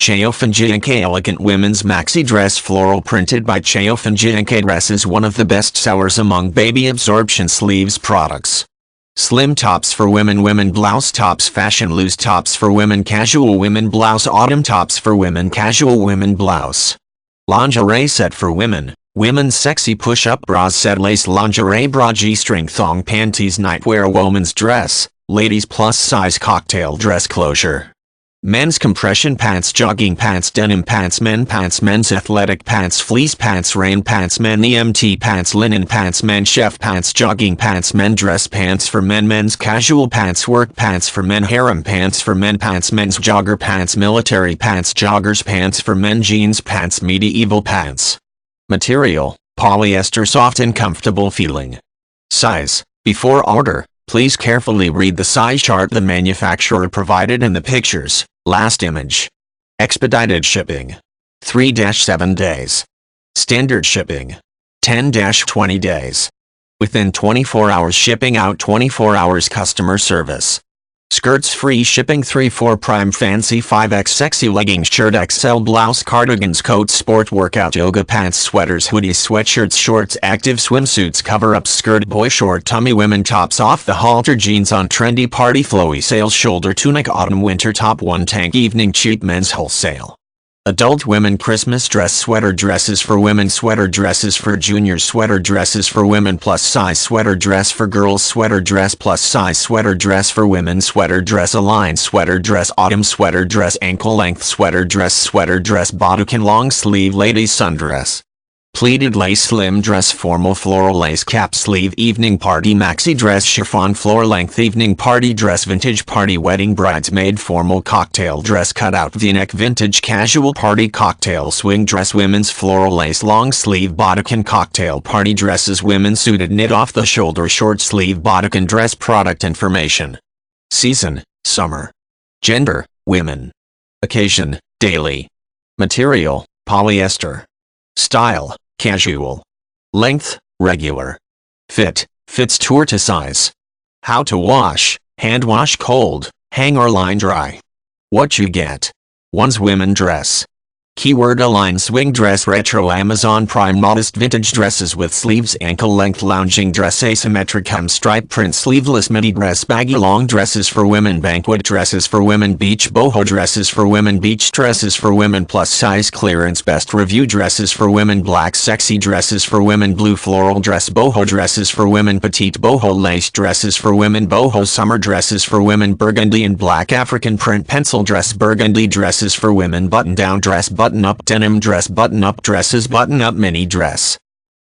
Chaofanjiancai Elegant Women's Maxi Dress Floral printed by Chaofanjiancai Dress is one of the best sellers among baby absorption sleeves products. Slim tops for women, women blouse tops, fashion loose tops for women, casual women blouse, autumn tops for women, casual women blouse. Lingerie set for women, women's sexy push-up bras set, lace lingerie bra, G-string thong panties, nightwear, woman's dress, ladies plus size cocktail dress closure. Men's compression pants, jogging pants, denim pants, men's athletic pants, fleece pants, rain pants, men EMT pants, linen pants, men chef pants, jogging pants, men dress pants for men, men's casual pants, work pants for men, harem pants for men, pants, men's jogger pants, military pants, joggers pants for men, jeans pants, medieval pants. Material: polyester, soft and comfortable feeling. Size: before order, please carefully read the size chart the manufacturer provided in the pictures. Last image. Expedited shipping: 3-7 days. Standard shipping: 10-20 days. Within 24 hours shipping out, 24 hours customer service. Skirts free shipping, 3-4 prime fancy 5X sexy leggings, shirt XL blouse, cardigans, coats, sport workout, yoga pants, sweaters, hoodies, sweatshirts, shorts, active swimsuits, cover-ups, skirt, boy short, tummy, women tops, off the halter jeans on trendy party flowy sales, shoulder tunic, autumn winter top, one tank, evening cheap, men's wholesale. Adult women Christmas dress, sweater dresses for women, sweater dresses for juniors, sweater dresses for women, plus size sweater dress for girls, sweater dress plus size sweater dress for women, sweater dress align, sweater dress autumn, sweater dress ankle length, sweater dress bodycon, long sleeve ladies sundress. Pleated lace slim dress, formal floral lace cap sleeve, evening party maxi dress, chiffon floor length evening party dress, vintage party wedding bridesmaid formal cocktail dress, cutout v-neck vintage casual party cocktail swing dress, women's floral lace long sleeve bodycon cocktail party dresses, women's suited knit off the shoulder short sleeve bodycon dress. Product information: season: summer. Gender: women. Occasion: daily. Material: polyester. Style: casual. Length: regular. Fit: fits to size. How to wash: hand wash, cold, hang or line dry. What you get: one's women dress. Keyword: align, swing dress, retro, Amazon Prime, modest vintage dresses with sleeves, ankle length lounging dress, asymmetric hem stripe print, sleeveless midi dress, baggy long dresses for women, banquet dresses for women, beach boho dresses for women, beach dresses for women, plus size clearance, best review dresses for women, black sexy dresses for women, blue floral dress, boho dresses for women, petite boho lace dresses for women, boho summer dresses for women, burgundy and black African print pencil dress, burgundy dresses for women, button down dress, button-up denim dress, button-up dresses, button-up mini dress.